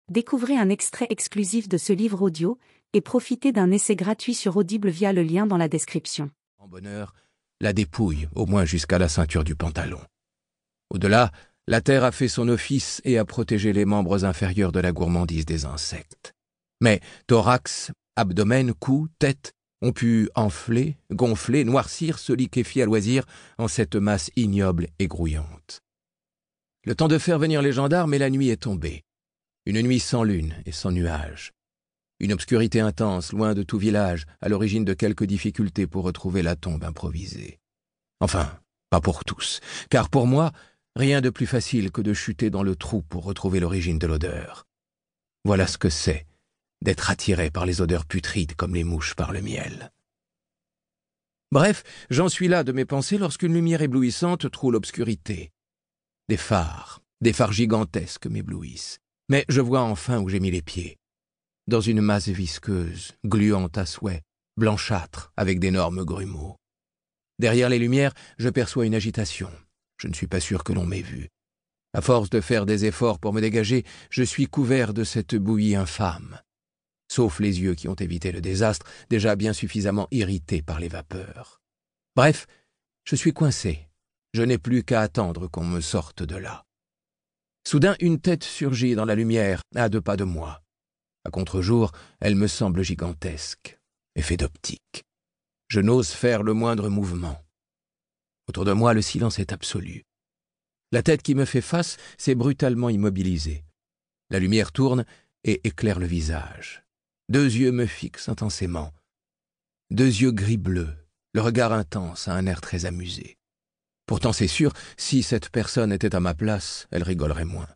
Découvrez un extrait exclusif de ce livre audio et profitez d'un essai gratuit sur Audible via le lien dans la description. En bonheur, la dépouille, au moins jusqu'à la ceinture du pantalon. Au-delà, la terre a fait son office et a protégé les membres inférieurs de la gourmandise des insectes. Mais thorax, abdomen, cou, tête ont pu enfler, gonfler, noircir, se liquéfier à loisir en cette masse ignoble et grouillante. Le temps de faire venir les gendarmes et la nuit est tombée. Une nuit sans lune et sans nuages. Une obscurité intense, loin de tout village, à l'origine de quelques difficultés pour retrouver la tombe improvisée. Enfin, pas pour tous, car pour moi, rien de plus facile que de chuter dans le trou pour retrouver l'origine de l'odeur. Voilà ce que c'est d'être attiré par les odeurs putrides comme les mouches par le miel. Bref, j'en suis là de mes pensées lorsqu'une lumière éblouissante troue l'obscurité. Des phares gigantesques m'éblouissent. Mais je vois enfin où j'ai mis les pieds. Dans une masse visqueuse, gluante à souhait, blanchâtre, avec d'énormes grumeaux. Derrière les lumières, je perçois une agitation. Je ne suis pas sûr que l'on m'ait vu. À force de faire des efforts pour me dégager, je suis couvert de cette bouillie infâme. Sauf les yeux qui ont évité le désastre, déjà bien suffisamment irrités par les vapeurs. Bref, je suis coincé. Je n'ai plus qu'à attendre qu'on me sorte de là. Soudain, une tête surgit dans la lumière, à 2 pas de moi. À contre-jour, elle me semble gigantesque. Effet d'optique. Je n'ose faire le moindre mouvement. Autour de moi, le silence est absolu. La tête qui me fait face s'est brutalement immobilisée. La lumière tourne et éclaire le visage. 2 yeux me fixent intensément. 2 yeux gris-bleu, le regard intense, à un air très amusé. Pourtant, c'est sûr, si cette personne était à ma place, elle rigolerait moins.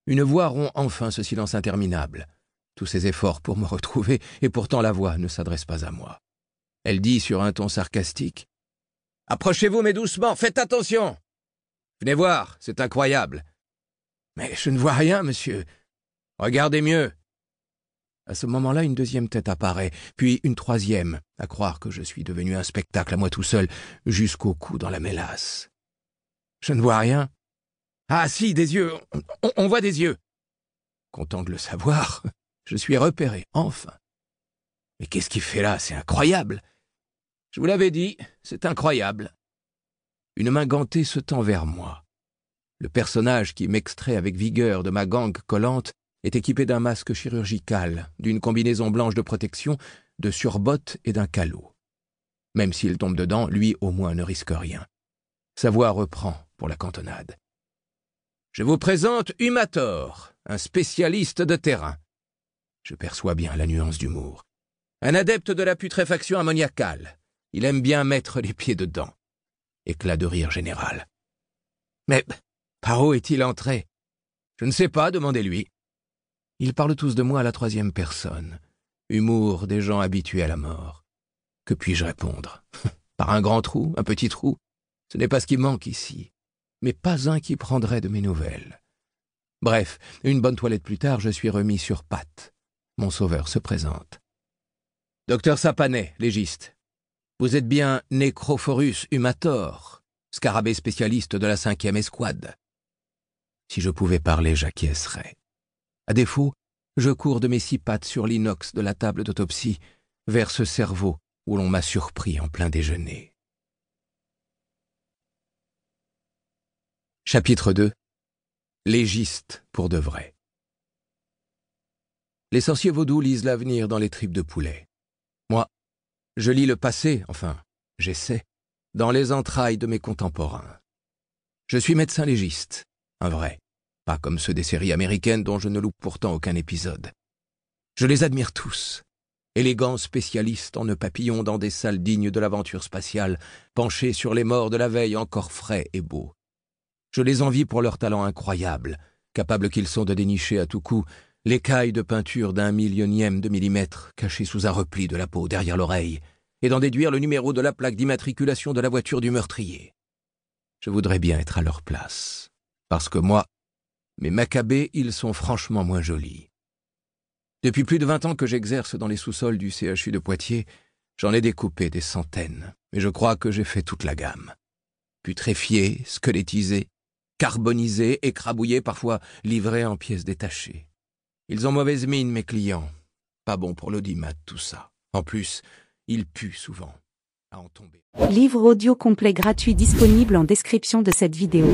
Une voix rompt enfin ce silence interminable. Tous ces efforts pour me retrouver, et pourtant la voix ne s'adresse pas à moi. Elle dit sur un ton sarcastique « Approchez-vous, mais doucement, faites attention! Venez voir, c'est incroyable. »« Mais je ne vois rien, monsieur. Regardez mieux. » À ce moment-là, une 2e tête apparaît, puis une 3e, à croire que je suis devenu un spectacle à moi tout seul, jusqu'au cou dans la mélasse. Je ne vois rien. Ah si, des yeux, on voit des yeux. Content de le savoir, je suis repéré, enfin. Mais qu'est-ce qu'il fait là? C'est incroyable. Je vous l'avais dit, c'est incroyable. Une main gantée se tend vers moi. Le personnage qui m'extrait avec vigueur de ma gangue collante est équipé d'un masque chirurgical, d'une combinaison blanche de protection, de surbottes et d'un calot. Même s'il tombe dedans, lui au moins ne risque rien. Sa voix reprend pour la cantonade. Je vous présente Humator, un spécialiste de terrain. Je perçois bien la nuance d'humour. Un adepte de la putréfaction ammoniacale. Il aime bien mettre les pieds dedans. Éclat de rire général. Mais par où est-il entré? Je ne sais pas, demandez-lui. Ils parlent tous de moi à la 3e personne. Humour des gens habitués à la mort. Que puis-je répondre? Par un grand trou, un petit trou? Ce n'est pas ce qui manque ici. Mais pas un qui prendrait de mes nouvelles. Bref, une bonne toilette plus tard, je suis remis sur pattes. Mon sauveur se présente. Docteur Sapanet, légiste. Vous êtes bien Necrophorus humator, scarabée spécialiste de la 5e escouade. Si je pouvais parler, j'acquiescerais. À défaut, je cours de mes 6 pattes sur l'inox de la table d'autopsie vers ce cerveau où l'on m'a surpris en plein déjeuner. Chapitre 2. Légiste pour de vrai. Les sorciers vaudous lisent l'avenir dans les tripes de poulet. Moi, je lis le passé, enfin, j'essaie, dans les entrailles de mes contemporains. Je suis médecin légiste, un vrai. Pas comme ceux des séries américaines dont je ne loupe pourtant aucun épisode. Je les admire tous, élégants spécialistes en nœuds papillons dans des salles dignes de l'aventure spatiale, penchés sur les morts de la veille encore frais et beaux. Je les envie pour leur talent incroyable, capables qu'ils sont de dénicher à tout coup l'écaille de peinture d'1 millionième de millimètre cachée sous un repli de la peau derrière l'oreille, et d'en déduire le numéro de la plaque d'immatriculation de la voiture du meurtrier. Je voudrais bien être à leur place, parce que moi, mes macabées, ils sont franchement moins jolis. Depuis plus de 20 ans que j'exerce dans les sous-sols du CHU de Poitiers, j'en ai découpé des centaines, mais je crois que j'ai fait toute la gamme. Putréfiés, squelettisés, carbonisés, écrabouillés, parfois livrés en pièces détachées. Ils ont mauvaise mine, mes clients. Pas bon pour l'audimat, tout ça. En plus, ils puent souvent. À en tomber. Livre audio complet gratuit disponible en description de cette vidéo.